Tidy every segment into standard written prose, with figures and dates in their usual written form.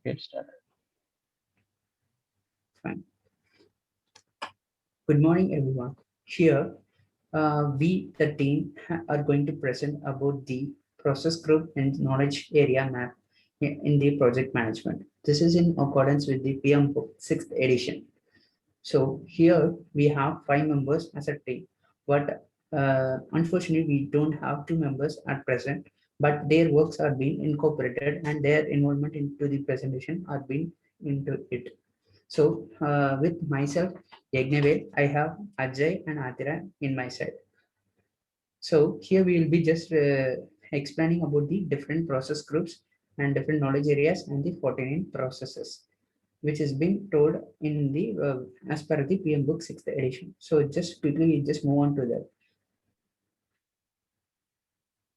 Get started. Fine. Good morning, everyone. Here, we, the team, are going to present about the process group and knowledge area map in the project management. This is in accordance with the PM book, 6th edition. So here we have 5 members as a team, but unfortunately we don't have 2 members at present, but their works are being incorporated and their involvement into the presentation are being into it. So with myself, Yagnavel, I have Ajay and Athira in my side. So here we will be just explaining about the different process groups and different knowledge areas and the 49 processes, which is being told in the as per the PM book 6th edition. So just quickly we just move on to that.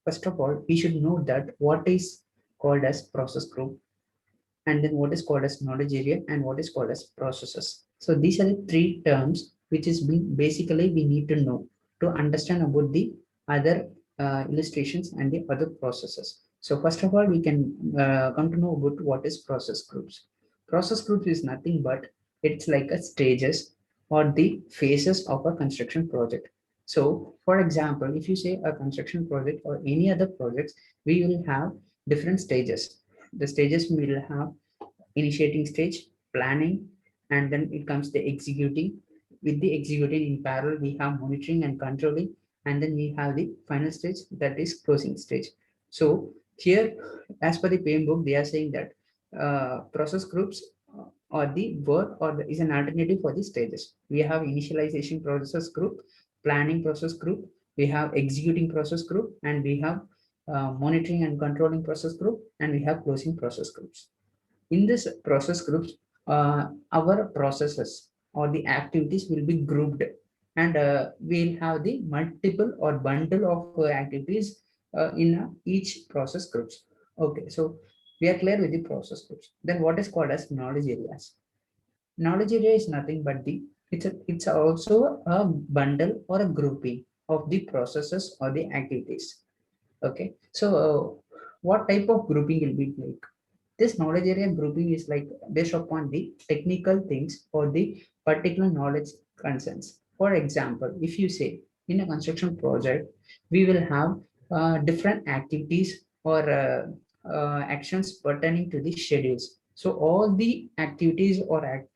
First of all, we should know that what is called as process group, and then what is called as knowledge area, and what is called as processes. So these are the three terms which is being basically we need to know to understand about the other illustrations and the other processes. So first of all, we can come to know about what is process groups. Process groups is nothing but it's like a stages or the phases of a construction project. So for example, if you say a construction project or any other projects, we will have different stages. The stages we will have initiating stage, planning, and then it comes the executing. With the executing in parallel, we have monitoring and controlling, and then we have the final stage, that is closing stage. So here, as per the PM book, they are saying that process groups or the work or is an alternative for the stages. We have initialization process group, planning process group, we have executing process group, and we have monitoring and controlling process group, and we have closing process groups. In this process groups, our processes or the activities will be grouped, and we'll have the multiple or bundle of activities in each process groups. Okay, so we are clear with the process groups. Then what is called as knowledge areas? Knowledge area is nothing but the it's also a bundle or a grouping of the processes or the activities. Okay, so what type of grouping will be like? This knowledge area grouping is like based upon the technical things or the particular knowledge concerns. For example, if you say in a construction project, we will have different activities or actions pertaining to the schedules. So all the activities or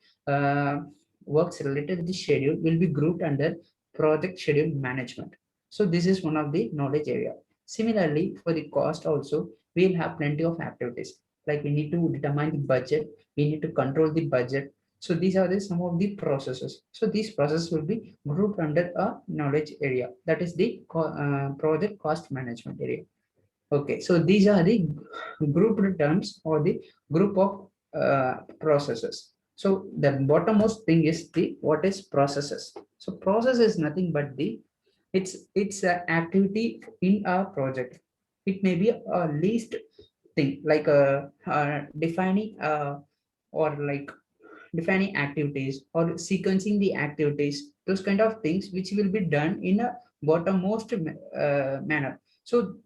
works related to the schedule will be grouped under project schedule management. So this is one of the knowledge area. Similarly, for the cost also, we will have plenty of activities, like we need to determine the budget, we need to control the budget. So these are the some of the processes. So these processes will be grouped under a knowledge area, that is the project cost management area. Okay, so these are the grouped terms or the group of processes. So the bottommost thing is the what is processes. So process is nothing but the it's an activity in a project. It may be a least thing like defining or like defining activities or sequencing the activities, those kind of things which will be done in a bottommost manner. So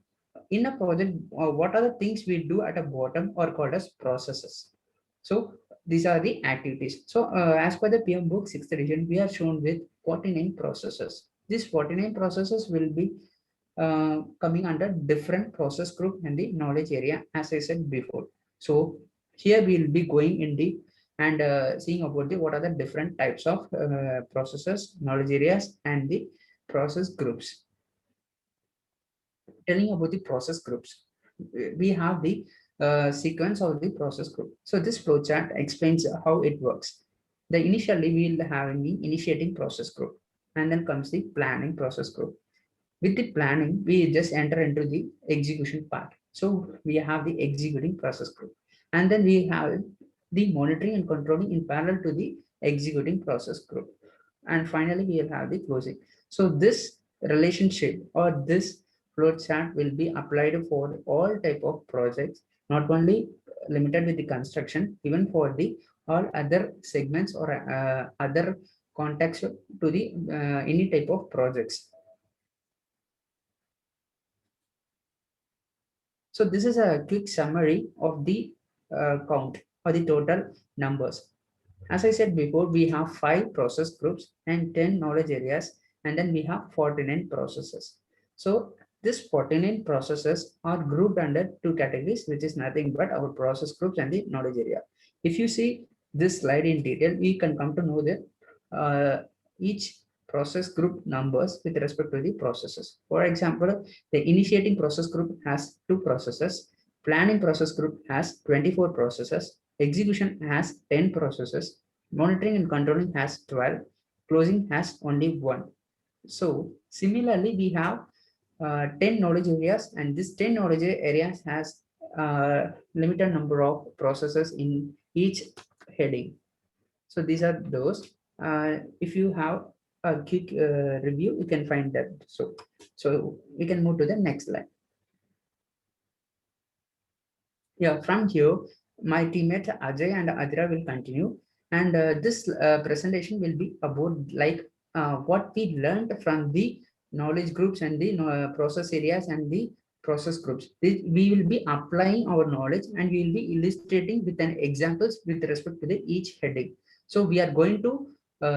in a project, what are the things we do at a bottom or called as processes? So these are the activities. So as per the PM book 6th edition, we are shown with 49 processes. These 49 processes will be coming under different process group and the knowledge area, as I said before. So here we will be going in the and seeing about the what are the different types of processes, knowledge areas, and the process groups. Telling about the process groups, we have the sequence of the process group. So this flowchart explains how it works. The initially we will have the initiating process group, and then comes the planning process group. With the planning, we just enter into the execution part. So we have the executing process group, and then we have the monitoring and controlling in parallel to the executing process group, and finally we will have the closing. So this relationship or this flow chart will be applied for all type of projects, not only limited with the construction, even for the all other segments or other context to the any type of projects. So this is a quick summary of the count. or the total numbers. As I said before, we have 5 process groups and 10 knowledge areas, and then we have 49 processes. So these 49 processes are grouped under 2 categories, which is nothing but our process groups and the knowledge area. If you see this slide in detail, we can come to know that each process group numbers with respect to the processes. For example, the initiating process group has 2 processes, planning process group has 24 processes, execution has 10 processes, monitoring and controlling has 12, closing has only 1. So similarly, we have 10 knowledge areas, and this 10 knowledge areas has limited number of processes in each heading. So these are those. If you have a quick review, you can find that. So we can move to the next slide. Yeah, from here, my teammate Ajay and Athira will continue, and this presentation will be about like what we learned from the knowledge groups and the process areas and the process groups. We will be applying our knowledge, and we will be illustrating with an examples with respect to the each heading. So we are going to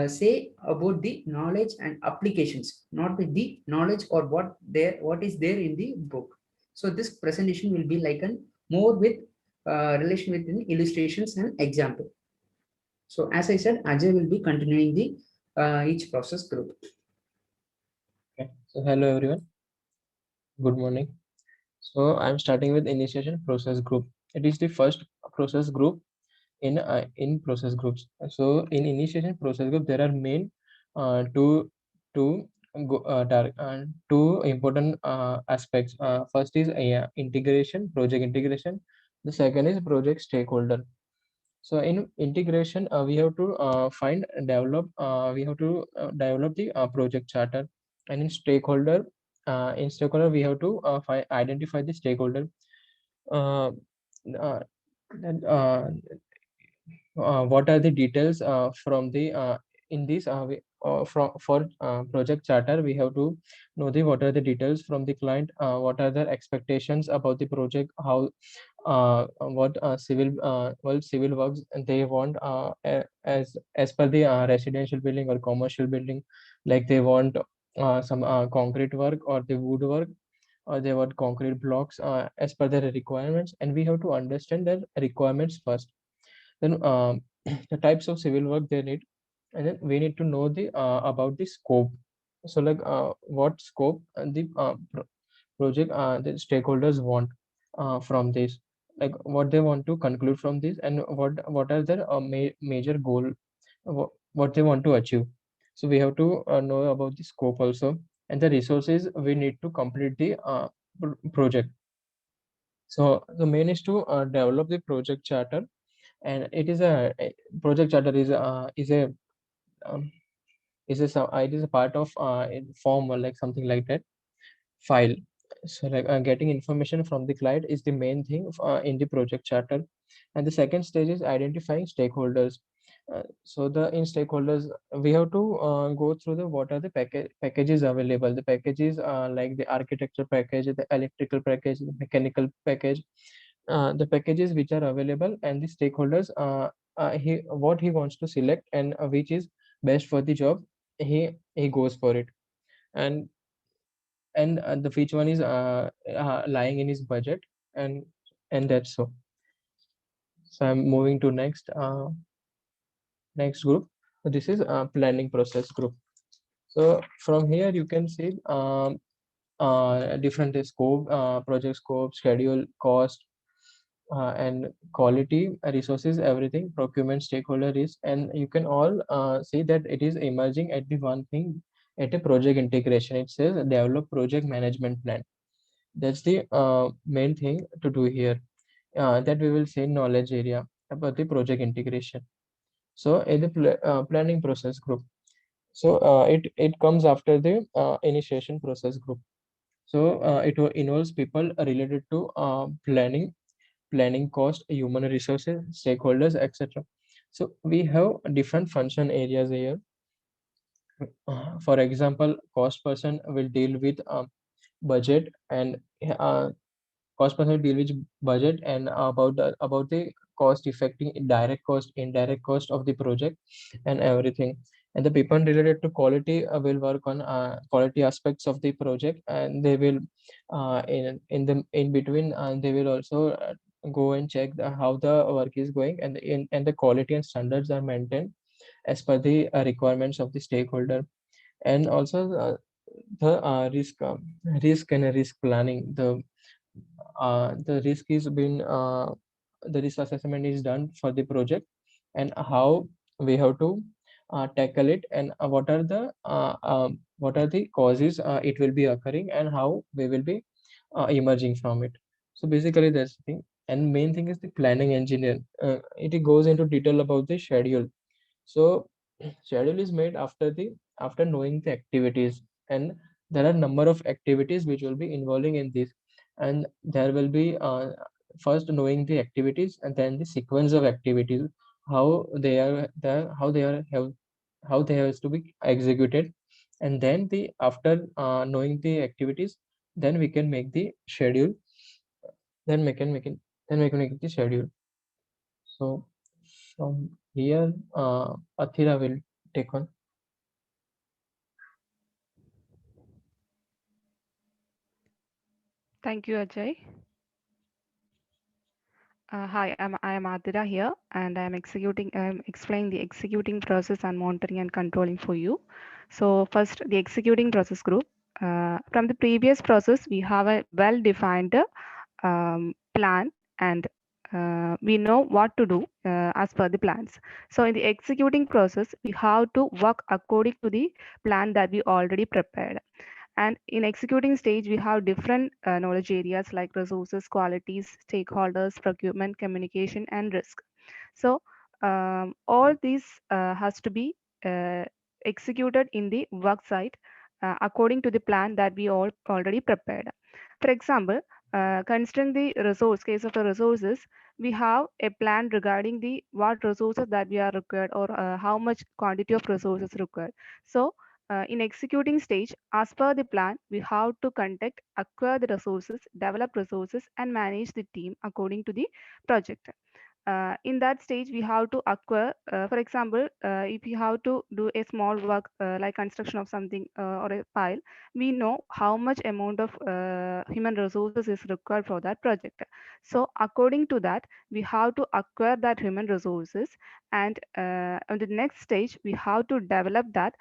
say about the knowledge and applications, not with the knowledge or what is there in the book. So this presentation will be like an more with relation with illustrations and example. So as I said, Ajay will be continuing the each process group. Okay. So hello everyone. Good morning. So I'm starting with initiation process group. It is the first process group in process groups. So in initiation process group, there are main two two two important aspects. First is integration, project integration. The second is project stakeholder. So in integration, we have to we have to develop the project charter, and in stakeholder, we have to identify the stakeholder. Uh, uh, then, what are the details from the in this from for project charter, we have to know the what are the details from the client, what are their expectations about the project, how what civil works they want, as per the residential building or commercial building, like they want some concrete work or the wood work, or they want concrete blocks as per their requirements, and we have to understand their requirements first. Then the types of civil work they need, and then we need to know the about the scope. So like what scope the project the stakeholders want from this, like what they want to conclude from this, and what are their major goal, what they want to achieve. So we have to know about the scope also, and the resources we need to complete the project. So the main is to develop the project charter, and it is a project charter um, it is a part of form, or like something like that, file. So like getting information from the client is the main thing in the project charter. And the second stage is identifying stakeholders. So the in stakeholders, we have to go through the what are the packages available. The packages like the architecture package, the electrical package, the mechanical package, the packages which are available, and the stakeholders he what he wants to select, and which is best for the job, he goes for it. And the which one is lying in his budget, and that's so. So I'm moving to next group. So this is planning process group. So from here you can see different scope, project scope, schedule, cost, and quality, resources, everything, procurement, stakeholder risk, and you can all see that it is emerging at the one thing, at a project integration. It says develop project management plan. That's the main thing to do here. That we will say knowledge area about the project integration. So in the planning process group. So it comes after the initiation process group. So involves people related to planning cost, human resources, stakeholders, etc. So we have different function areas here. For example, cost person will deal with budget and cost percentage deal with budget and about the cost affecting direct cost, indirect cost of the project and everything. And the people related to quality will work on quality aspects of the project, and they will in between they will also go and check how the work is going, and the quality and standards are maintained as per the requirements of the stakeholder. And also the risk and risk planning, the risk is been the risk assessment is done for the project, and how we have to tackle it, and what are the causes it will be occurring, and how we will be emerging from it. So basically that's the thing. And main thing is the planning engineer. It goes into detail about the schedule. So schedule is made after knowing the activities, and there are number of activities which will be involving in this, and there will be first knowing the activities, and then the sequence of activities, how they are the how they have to be executed, and then the after knowing the activities, then we can make the schedule, then we can make it then we can make the schedule. So from here, Athira will take on. Thank you, Ajay. Hi, I am Athira here, and I am explaining the executing process and monitoring and controlling for you. So first, the executing process group. From the previous process, we have a well-defined plan, and we know what to do as per the plans. So in the executing process, we have to work according to the plan that we already prepared. And in executing stage, we have different knowledge areas like resources, qualities, stakeholders, procurement, communication, and risk. So all these has to be uh, executed in the work site according to the plan that we all already prepared. For example, considering the resource case of the resources, we have a plan regarding the what resources that we are required, or how much quantity of resources required. So in executing stage, as per the plan, we have to conduct, acquire the resources, develop resources, and manage the team according to the project. In that stage, we have to acquire, for example, if you have to do a small work like construction of something or a file, we know how much amount of human resources is required for that project. So according to that, we have to acquire that human resources, and on the next stage, we have to develop that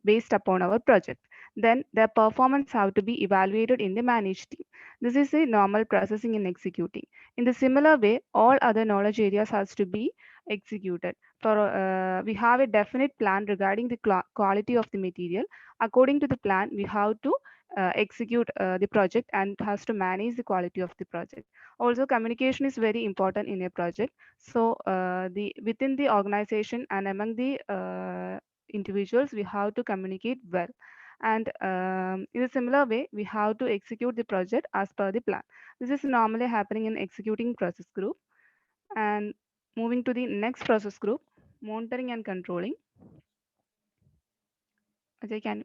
based upon our project. Then their performance have to be evaluated in the managed team. This is the normal processing in executing. In the similar way, all other knowledge areas has to be executed. For we have a definite plan regarding the quality of the material. According to the plan, we have to execute the project and has to manage the quality of the project. Also, communication is very important in a project. So, the within the organization and among the individuals, we have to communicate well. And in a similar way, we have to execute the project as per the plan. This is normally happening in executing process group. And moving to the next process group, monitoring and controlling. Ajay, can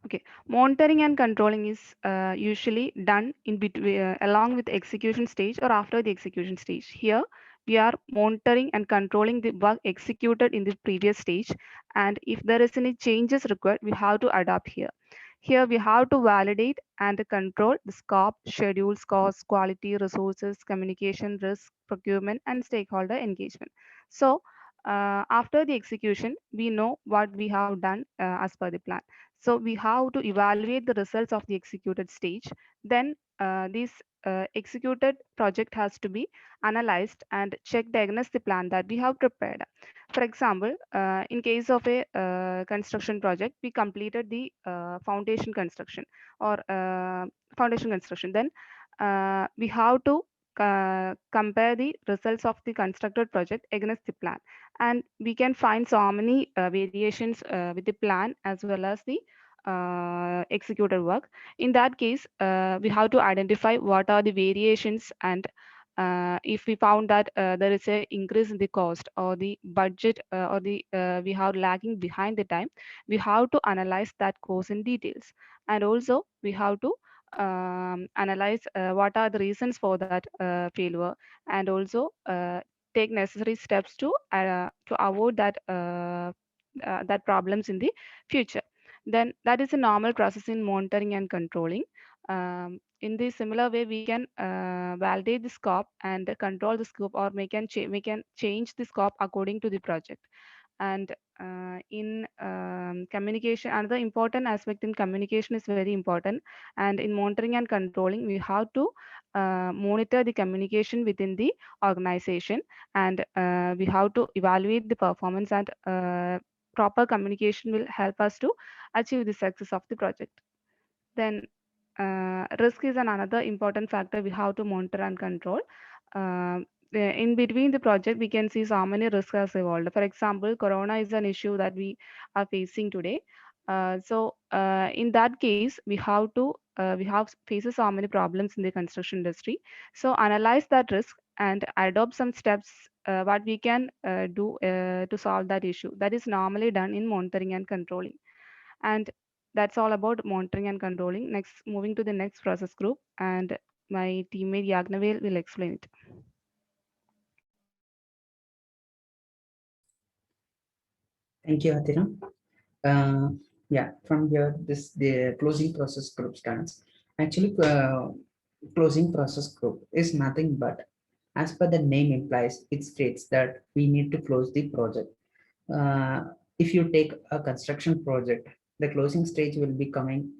okay. Monitoring and controlling is usually done in between, along with the execution stage or after the execution stage. Here, we are monitoring and controlling the work executed in the previous stage, and if there is any changes required, we have to adapt here. Here, we have to validate and control the scope, schedules, cost, quality, resources, communication, risk, procurement, and stakeholder engagement. So, after the execution, we know what we have done as per the plan. So we have to evaluate the results of the executed stage. Then this executed project has to be analyzed and checked against the plan that we have prepared. For example, in case of a construction project, we completed the foundation construction or foundation construction. Then we have to compare the results of the constructed project against the plan, and we can find so many variations with the plan as well as the executed work. In that case, we have to identify what are the variations, and if we found that there is a increase in the cost or the budget or the we have lagging behind the time, we have to analyze that cost in details. And also we have to analyze what are the reasons for that failure, and also take necessary steps to avoid that problems in the future. Then that is a normal process in monitoring and controlling. In the similar way, we can validate the scope and control the scope, or we can change the scope according to the project. And in communication, another important aspect in communication is very important. And in monitoring and controlling, we have to monitor the communication within the organization, and we have to evaluate the performance, and proper communication will help us to achieve the success of the project. Then risk is another important factor we have to monitor and control. In between the project, we can see so many risks has evolved. For example, corona is an issue that we are facing today. In that case, we have faces so many problems in the construction industry. So analyze that risk and adopt some steps what we can do to solve that issue. That is normally done in monitoring and controlling. And that's all about monitoring and controlling. Next, moving to the next process group, and my teammate Yagnavel will explain it. Thank you, Athira. Uh, yeah, from here, the closing process group starts. Actually, closing process group is nothing but, as per the name implies, it states that we need to close the project. Uh, if you take a construction project, the closing stage will be coming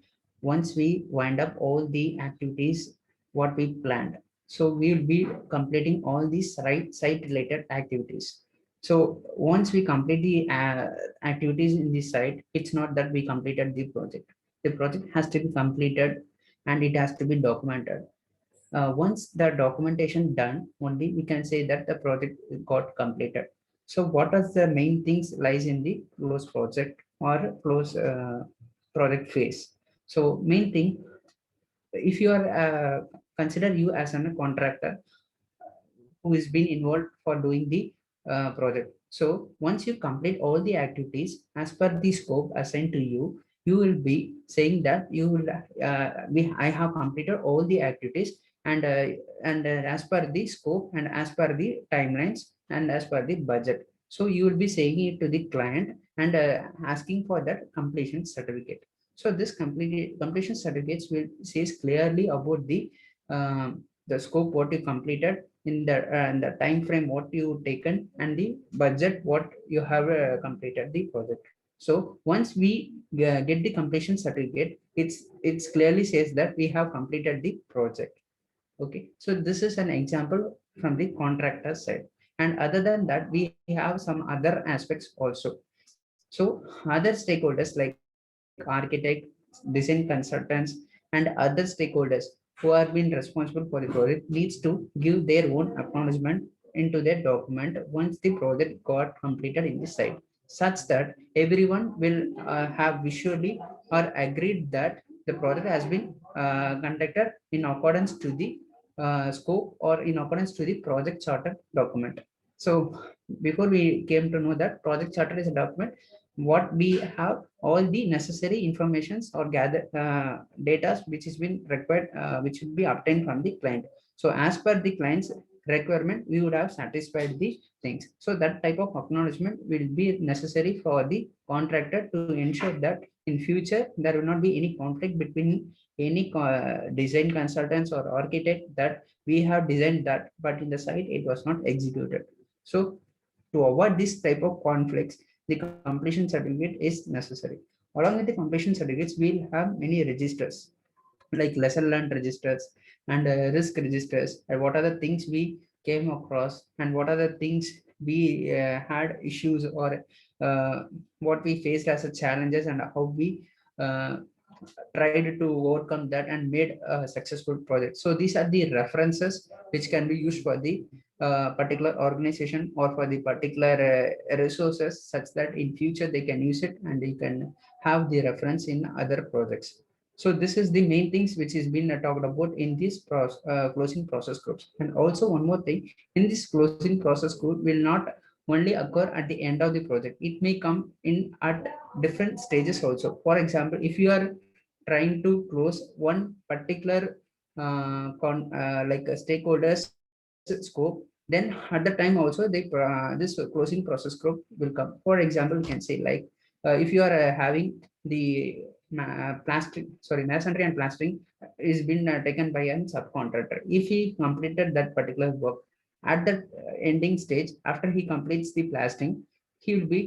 once we wind up all the activities what we planned. So we will be completing all these site related activities. So once we complete the activities in the site, it's not that we completed the project. The project has to be completed and it has to be documented. Once the documentation done, only we can say that the project got completed. So what are the main things lies in the close project or close project phase? So main thing, if you are consider you as a contractor who is being involved for doing the project. So once you complete all the activities as per the scope assigned to you, you will be saying that you will I have completed all the activities, and as per the scope and as per the timelines and as per the budget. So you will be saying it to the client and asking for that completion certificate. So this completion certificates will says clearly about the scope what you completed in the time frame what you taken and the budget what you have completed the project. So once we get the completion certificate, it's clearly says that we have completed the project. Okay, so this is an example from the contractor side. And other than that, we have some other aspects also. So other stakeholders like architect, design consultants, and other stakeholders who are being responsible for the project needs to give their own acknowledgement into their document once the project got completed in the site, such that everyone will have visually or agreed that the project has been conducted in accordance to the scope or in accordance to the project charter document. So before we came to know that project charter is a document what we have all the necessary informations or gather data which has been required, which should be obtained from the client. So as per the client's requirement, we would have satisfied the things. So that type of acknowledgement will be necessary for the contractor to ensure that in future there will not be any conflict between any design consultants or architect that we have designed that, but in the site it was not executed. So to avoid this type of conflicts, the completion certificate is necessary. Along with the completion certificates, we'll have many registers like lesson learned registers and risk registers, and what are the things we came across and what are the things we had issues or uh, what we faced as a challenges and how we uh, tried to overcome that and made a successful project. So these are the references which can be used for the particular organization or for the particular resources, such that in future they can use it and they can have the reference in other projects. So this is the main things which is been talked about in this closing process groups. And also one more thing, in this closing process group will not only occur at the end of the project. It may come in at different stages also. For example, if you are trying to close one particular like a stakeholders scope, then at the time also they this closing process group will come. For example, we can say like if you are having the plastic sorry masonry and plastering is been taken by a subcontractor. If he completed that particular work at the ending stage, after he completes the plastering, he will be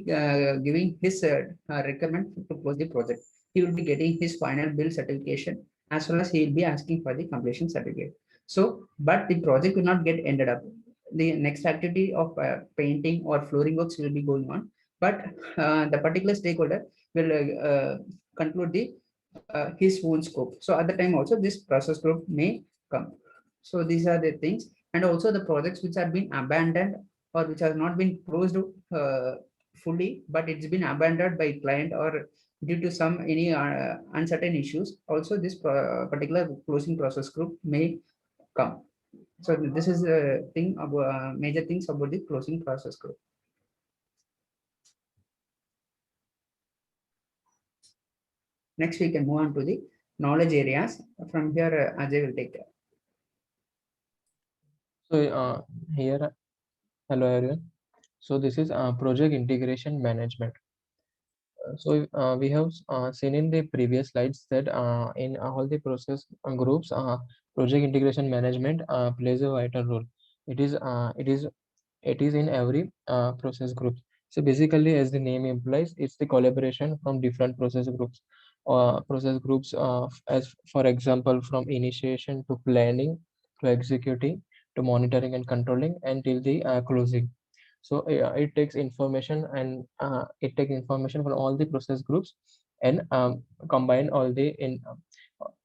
giving his requirement to close the project. He will be getting his final bill certification, as well as he will be asking for the completion certificate. So but the project will not get ended up. The next activity of painting or flooring works will be going on, but the particular stakeholder will conclude the his own scope. So at the time also this process group may come. So these are the things. And also the projects which have been abandoned or which have not been closed fully, but it's been abandoned by client or due to some any uncertain issues, also this particular closing process group may come. So this is a thing about major things about the closing process group. Next, we can move on to the knowledge areas. From here, Ajay will take care. So here, hello everyone. So this is project integration management. So we have seen in the previous slides that in all the process groups, project integration management plays a vital role. It is it is in every process group. So basically, as the name implies, it's the collaboration from different process groups. As for example, from initiation to planning to executing to monitoring and controlling until the closing. So it takes information and it takes information from all the process groups and combine all the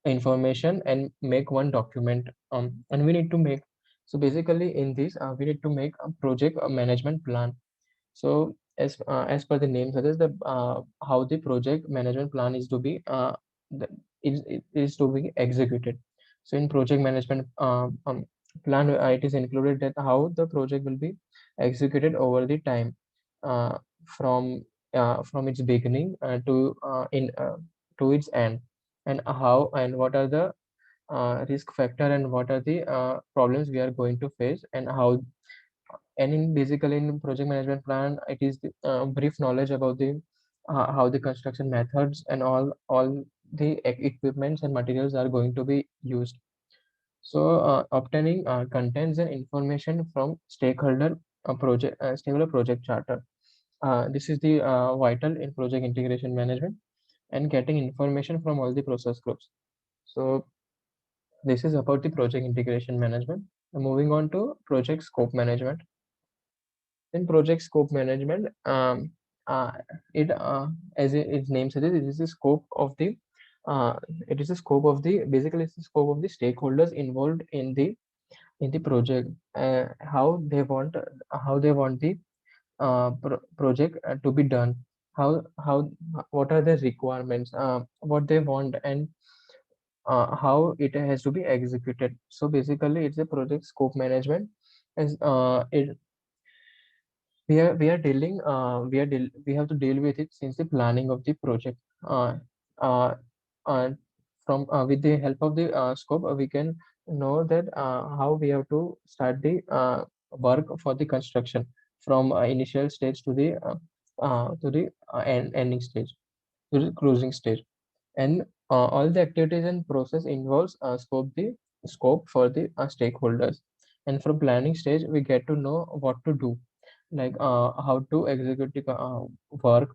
information and make one document. And we need to make, so basically in this we need to make a project management plan. So as per the name suggests, the how the project management plan is to be it is to be executed. So in project management plan, it is included that how the project will be executed over the time, uh, from from its beginning to its end, and how and what are the risk factor and what are the problems we are going to face, and how. And in basically in project management plan, it is the brief knowledge about the how the construction methods and all the equipments and materials are going to be used. So obtaining contents and information from stakeholder project charter. This is the vital in project integration management, and getting information from all the process groups. So this is about the project integration management. Moving on to project scope management. In project scope management, uh, it as its name suggests, it is the scope of the it is the scope of the basically it's the scope of the stakeholders involved in the project, how they want the project to be done, how what are the requirements, what they want, and how it has to be executed. So basically it's a project scope management. As it we have to deal with it since the planning of the project. Uh, uh, from With the help of the scope, we can know that how we have to start the work for the construction from initial stage to the ending stage, to the closing stage. And all the activities and process involves scope for the stakeholders. And from planning stage, we get to know what to do, like how to execute the work,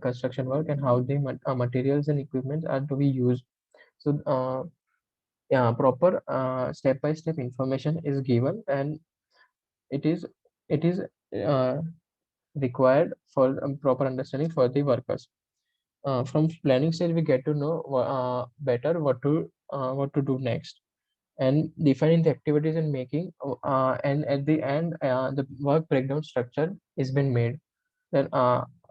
construction work, and how the materials and equipment are to be used. So yeah, proper step-by-step information is given, and it is uh, required for proper understanding for the workers. From planning stage, we get to know better what to do next, and defining the activities and making. And at the end, the work breakdown structure is been made. Then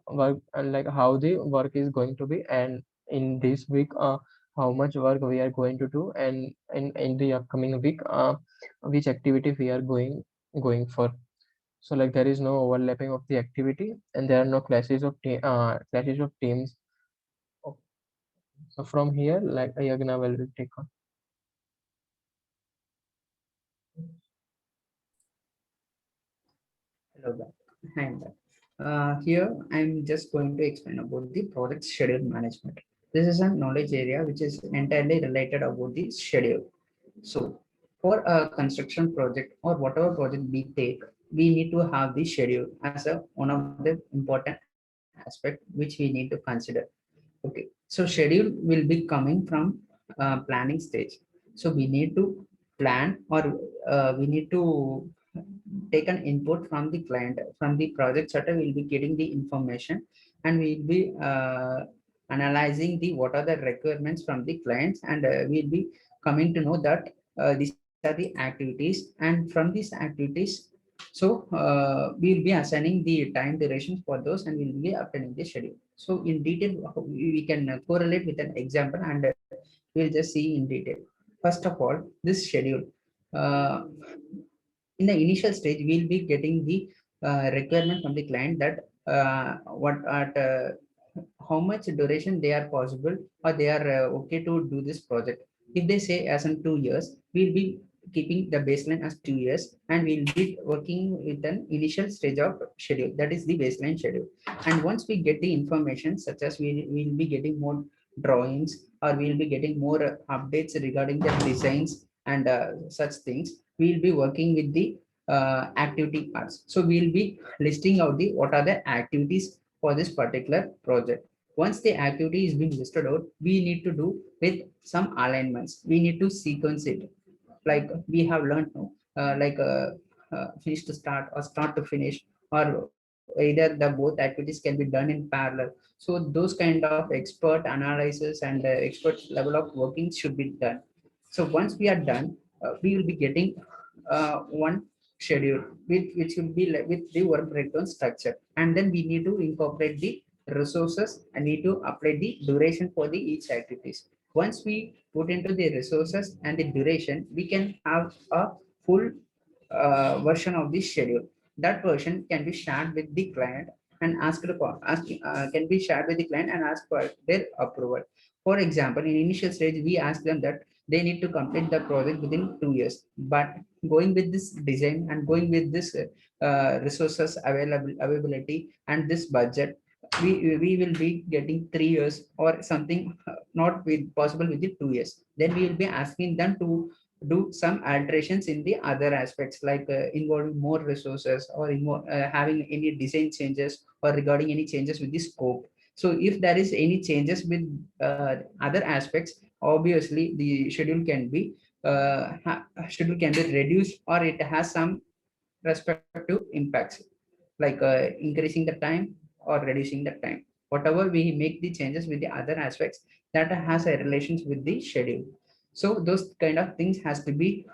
work like how the work is going to be, and in this week, how much work we are going to do, and in the upcoming week, which activity we are going for. So like there is no overlapping of the activity, and there are no clashes of teams. from here, like Yagnavel will take on. Hello, back. I'm back. Here, I'm just going to explain about the project schedule management. This is a knowledge area which is entirely related about the schedule. So, for a construction project or whatever project we take, we need to have the schedule as a one of the important aspect which we need to consider. Okay, so schedule will be coming from planning stage. So we need to plan, or we need to take an input from the client, from the project starter. We'll be getting the information, and we'll be analyzing the what are the requirements from the clients, and we'll be coming to know that these are the activities, and from these activities, so we'll be assigning the time durations for those, and we'll be obtaining the schedule. So in detail, we can correlate with an example, and we'll just see in detail. First of all, this schedule. Uh, in the initial stage, we'll be getting the requirement from the client that what at how much duration they are possible, or they are okay to do this project. If they say as in 2 years, we'll be keeping the baseline as 2 years, and we'll be working with an initial stage of schedule. That is the baseline schedule. And once we get the information, such as we'll be getting more drawings, or we'll be getting more updates regarding the designs and such things, we'll be working with the activity parts. So we'll be listing out the what are the activities for this particular project. Once the activity is being listed out, we need to do with some alignments. We need to sequence it, like we have learned now, finish to start or start to finish, or either the both activities can be done in parallel. So those kind of expert analysis and expert level of working should be done. So once we are done, we will be getting one schedule which will be like with the work breakdown structure, and then we need to incorporate the resources and need to apply the duration for the each activities. Once we put into the resources and the duration, we can have a full version of the schedule. That version can be shared with the client and can be shared with the client and ask for their approval. For example, in initial stage, we ask them that they need to complete the project within 2 years. But going with this design and going with this resources availability and this budget, we will be getting 3 years or something, not with possible within 2 years. Then we will be asking them to do some alterations in the other aspects, like involving more resources, or having any design changes, or regarding any changes with the scope. So if there is any changes with other aspects, obviously the schedule can be reduced, or it has some respective impacts, like increasing the time or reducing the time. Whatever we make the changes with the other aspects, that has a relations with the schedule. So those kind of things has to be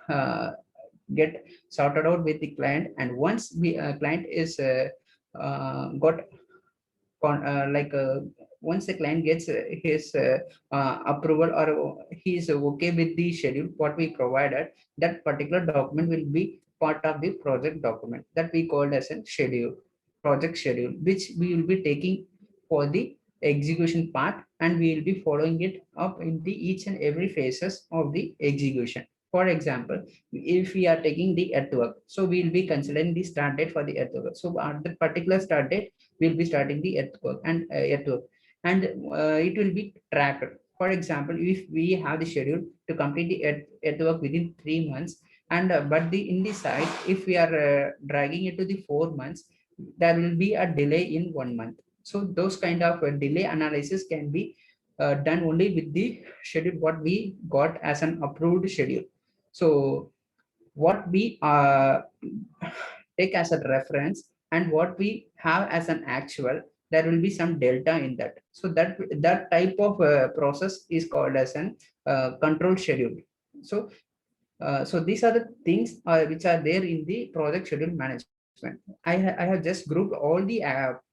get sorted out with the client. And once the client is got like once the client gets his approval, or he is okay with the schedule what we provided, that particular document will be part of the project document that we called as a schedule, project schedule, which we will be taking for the execution part, and we will be following it up in the each and every phases of the execution. For example, if we are taking the earthwork, so we will be considering the start date for the earthwork. So at the particular start date, we'll be starting the earthwork, and it will be tracked. For example, if we have the schedule to complete the earthwork within 3 months, and but the in the site, if we are dragging it to the 4 months, there will be a delay in 1 month. So those kind of delay analysis can be done only with the schedule what we got as an approved schedule. So what we take as a reference and what we have as an actual, there will be some delta in that. So that type of process is called as an control schedule. So so these are the things which are there in the project schedule management. I have just grouped all the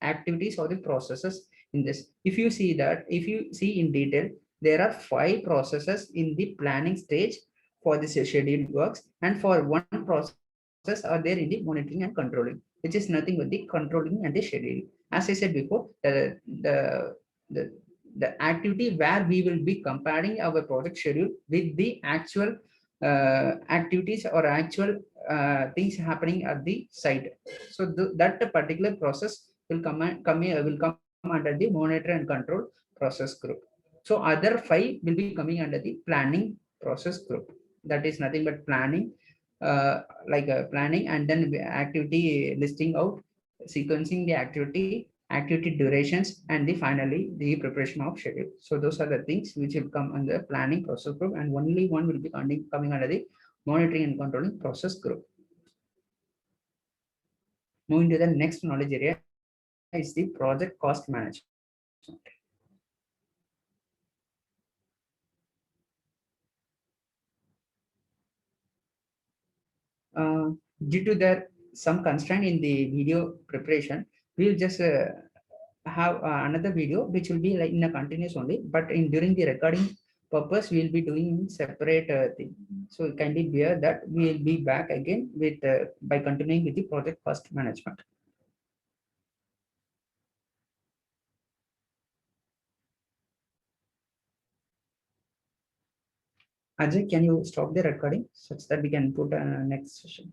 activities or the processes in this. If you see that, if you see in detail, there are 5 processes in the planning stage for this scheduled works, and for one process are there in the monitoring and controlling, which is nothing but the controlling and the scheduling. As I said before, the the activity where we will be comparing our project schedule with the actual activities or actual things happening at the site. So that particular process will come under the monitor and control process group. So other five will be coming under the planning process group. That is nothing but planning, like a planning, and then activity listing out, sequencing the activity durations, and the finally the preparation of schedule. So those are the things which will come under planning process group, and only one will be coming under the monitoring and controlling process group. Moving to the next knowledge area is the project cost management. Due to there some constraint in the video preparation, we'll just have another video which will be like in a continuous only, but in during the recording purpose we'll be doing separate thing. So kindly bear that we will be back again with by continuing with the project cost management. Ajay, can you stop the recording such that we can put next session?